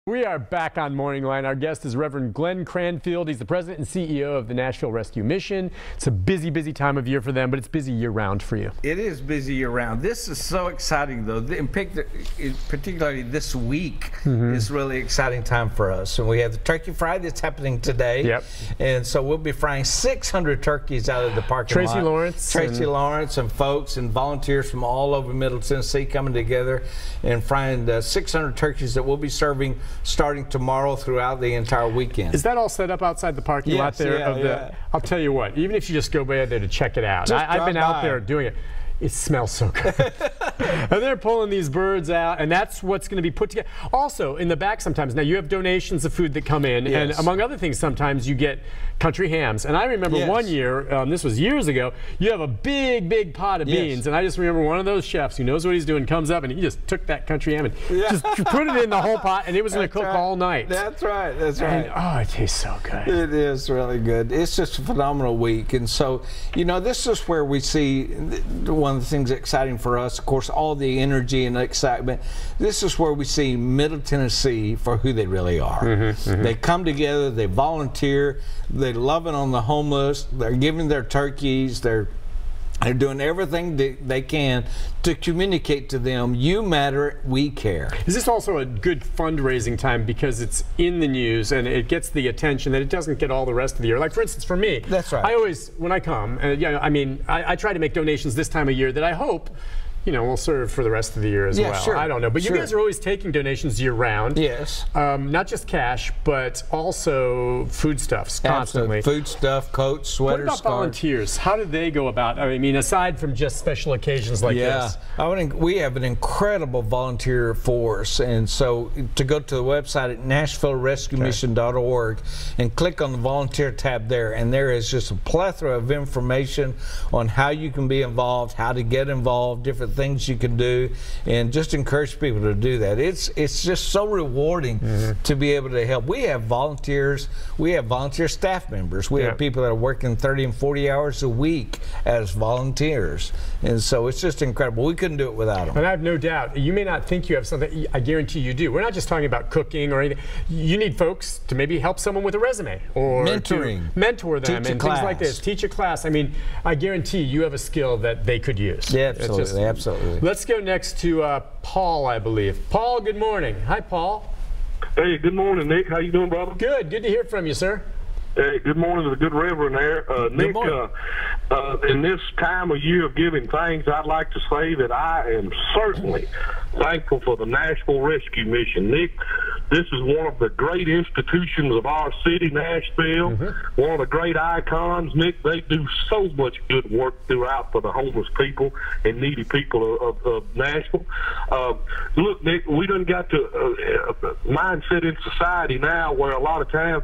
We are back on Morning Line. Our guest is Reverend Glenn Cranfield. He's the president and CEO of the Nashville Rescue Mission. It's a busy, busy time of year for them, but it's busy year-round for you. It is busy year-round. This is so exciting, though. Particularly this week is really exciting time for us. And we have the Turkey Fry that's happening today. Yep. And so we'll be frying 600 turkeys out of the parking lot. Tracy Lawrence and folks and volunteers from all over Middle Tennessee coming together and frying 600 turkeys that we'll be serving starting tomorrow throughout the entire weekend. Is that all set up outside the parking lot there? Yeah. I'll tell you what, even if you just go by there to check it out, I've been out there doing it. It smells so good. And they're pulling these birds out, and that's what's going to be put together. Also, in the back sometimes, now you have donations of food that come in, and among other things, sometimes you get country hams. And I remember one year, this was years ago, you have a big, big pot of beans, and I just remember one of those chefs who knows what he's doing comes up, and he just took that country ham and just put it in the whole pot, and it was going to cook all night. That's right. That's right. And, oh, it tastes so good. It is really good. It's just a phenomenal week. And so, you know, this is where we see one of the things exciting for us, of course, all the energy and excitement. This is where we see Middle Tennessee for who they really are. They come together, they volunteer, they're loving on the homeless, they're giving their turkeys, they're doing everything they can to communicate to them, you matter, we care. Is this also a good fundraising time because it's in the news and it gets the attention that it doesn't get all the rest of the year? Like, for instance, for me, that's right. I always, when I come, I mean, I try to make donations this time of year that I hope, you know, will serve for the rest of the year as well. Sure. I don't know. But you guys are always taking donations year-round. Yes. Not just cash, but also foodstuffs constantly. Absolutely. Foodstuff, coats, sweaters, What about volunteers? How do they go about, I mean, aside from just special occasions like this? We have an incredible volunteer force. And so to go to the website at NashvilleRescueMission.org and click on the volunteer tab there, and there is just a plethora of information on how you can be involved, how to get involved, different things you can do, and just encourage people to do that. It's just so rewarding to be able to help. We have volunteers, we have volunteer staff members, we have people that are working 30 and 40 hours a week as volunteers, and so it's just incredible. We couldn't do it without them. And I have no doubt, you may not think you have something, I guarantee you do. We're not just talking about cooking or anything. You need folks to maybe help someone with a resume or mentoring, to mentor them and things like this. Teach a class. I mean, I guarantee you have a skill that they could use. Yeah, absolutely. Absolutely. Let's go next to Paul, I believe. Paul, good morning. Hi, Paul. Hey, good morning, Nick. How you doing, brother? Good. Good to hear from you, sir. Hey, good morning to the good Reverend there. Nick, in this time of year of giving thanks, I'd like to say that I am certainly thankful for the Nashville Rescue Mission. Nick, this is one of the great institutions of our city, Nashville, one of the great icons. Nick, they do so much good work throughout for the homeless people and needy people of Nashville. Look, Nick, we done got to a mindset in society now where a lot of times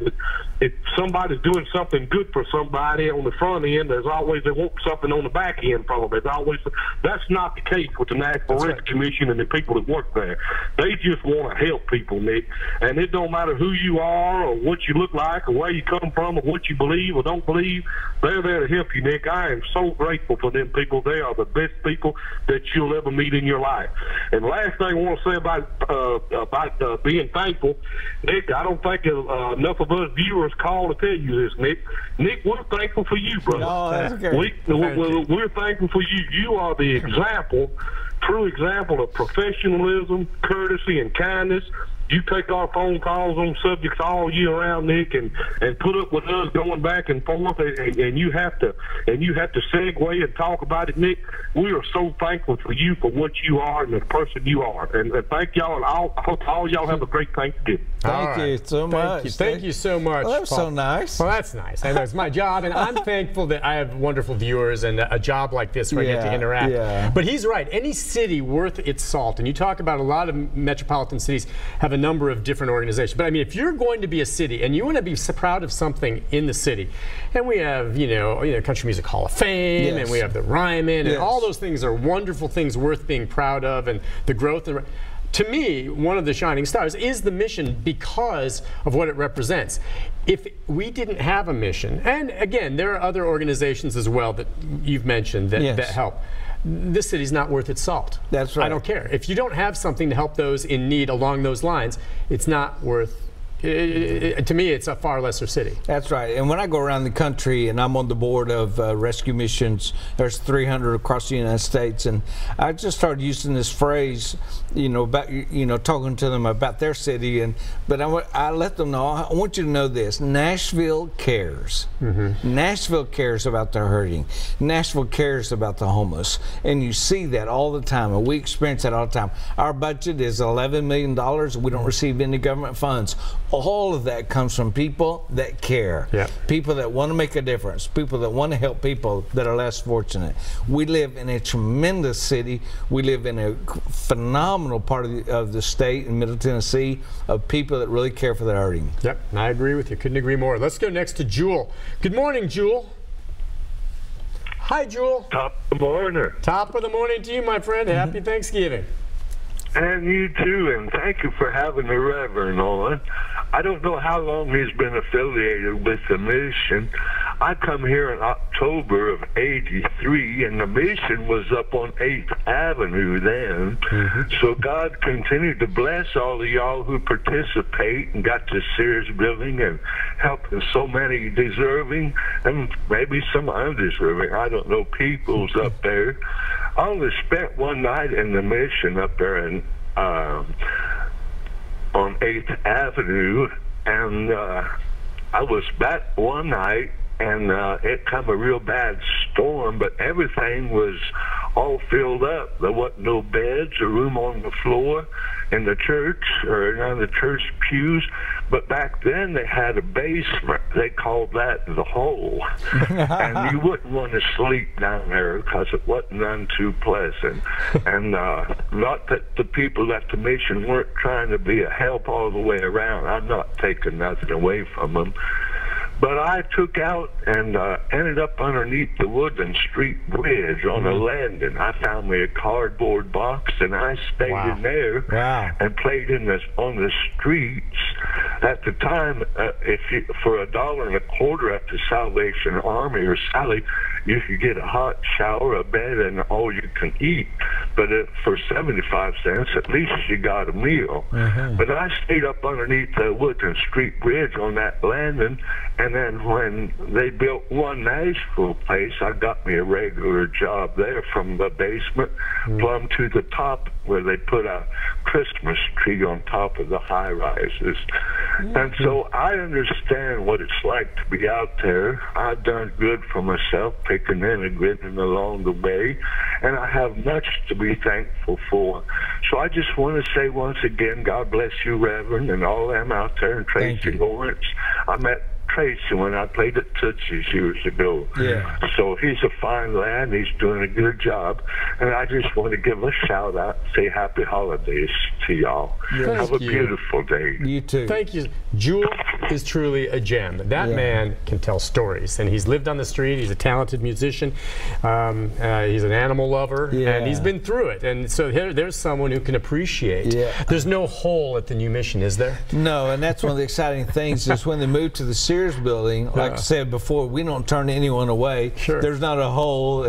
if somebody's doing something good for somebody on the front end, there's always they want something on the back end from them. There's always, that's not the case with the Nashville Rescue Mission and the people that work there. They just want to help people, Nick. And it don't matter who you are or what you look like or where you come from or what you believe or don't believe. They're there to help you, Nick. I am so grateful for them people. They are the best people that you'll ever meet in your life. And last thing I want to say about being thankful, Nick, I don't think enough of us viewers call to tell you this, Nick. Nick, we're thankful for you, brother. Oh, that's good. We're thankful for you. You are the example, true example of professionalism, courtesy, and kindness. You take our phone calls on subjects all year round, Nick, and put up with us going back and forth, and you have to segue and talk about it, Nick. We are so thankful for you for what you are and the person you are, and thank y'all. And I hope all y'all have a great Thanksgiving. Thank you so much. Thank you so much. Well, that was so nice. Well, that's nice. I know it's my job, and I'm thankful that I have wonderful viewers and a job like this where I get to interact. But he's right. Any city worth its salt, and you talk about a lot of metropolitan cities have a number of different organizations. But I mean, if you're going to be a city and you want to be so proud of something in the city, and we have, you know, Country Music Hall of Fame, and we have the Ryman, and all those things are wonderful things worth being proud of, and the growth. To me, one of the shining stars is the mission because of what it represents. If we didn't have a mission, and again, there are other organizations as well that you've mentioned that help. this city's not worth its salt. That's right. I don't care. If you don't have something to help those in need along those lines, it's not worth. To me, it's a far lesser city. That's right. And when I go around the country, and I'm on the board of rescue missions, there's 300 across the United States, and I just started using this phrase, about talking to them about their city, but I let them know, I want you to know this: Nashville cares. Nashville cares about the hurting. Nashville cares about the homeless, and you see that all the time, and we experience that all the time. Our budget is $11 million. We don't receive any government funds. All of that comes from people that care, people that want to make a difference, people that want to help people that are less fortunate. We live in a tremendous city. We live in a phenomenal part of the state in Middle Tennessee of people that really care for the hurting. Yep, I agree with you. Couldn't agree more. Let's go next to Jewel. Good morning, Jewel. Hi, Jewel. Top of the morning. Top of the morning to you, my friend. Happy Thanksgiving. And you too, and thank you for having the Reverend on. I don't know how long he's been affiliated with the mission. I come here in October of '83, and the mission was up on 8th Avenue then. So God continued to bless all of y'all who participate and got the Sears building and helping so many deserving and maybe some undeserving, I don't know, peoples up there. I only spent one night in the mission up there in on 8th Avenue, and I was back one night, and it come a real bad storm, but everything was all filled up. There wasn't no beds or room on the floor in the church or in the church pews, but back then they had a basement. They called that the hole. And you wouldn't want to sleep down there because it wasn't none too pleasant. And not that the people at the mission weren't trying to be a help all the way around. I'm not taking nothing away from them. But I took out and ended up underneath the Woodland Street Bridge on a landing. I found me a cardboard box, and I stayed in there and played on the streets. At the time, for $1.25 at the Salvation Army or Sally, you could get a hot shower, a bed, and all you can eat. But for 75 cents, at least you got a meal. But I stayed up underneath the Woodland Street Bridge on that landing, and then when they built one Nashville place, I got me a regular job there from the basement plumb to the top where they put a Christmas tree on top of the high-rises. And so I understand what it's like to be out there. I've done good for myself, picking in and grinning along the way, and I have much to be thankful for. So I just want to say once again, God bless you, Reverend, and all them out there, and Tracy Lawrence. I met Tracy when I played at Tootsie's years ago. So he's a fine lad, and he's doing a good job. And I just want to give a shout out and say happy holidays to y'all. Have a beautiful day. You too. Thank you. Jewel is truly a gem. That man can tell stories, and he's lived on the street. He's a talented musician. He's an animal lover, and he's been through it. And so there's someone who can appreciate. There's no hole at the new mission, is there? No, and that's one of the exciting things is when they moved to the Sears building, like I said before, we don't turn anyone away. There's not a hole,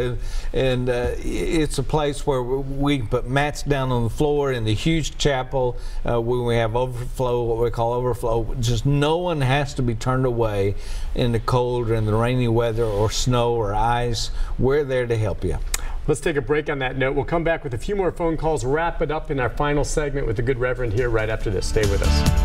and it's a place where we can put mats down on the floor in the huge chapel when we have overflow, what we call overflow. Just no one has to be turned away in the cold or in the rainy weather or snow or ice. We're there to help you. Let's take a break on that note. We'll come back with a few more phone calls, wrap it up in our final segment with the good Reverend here right after this. Stay with us.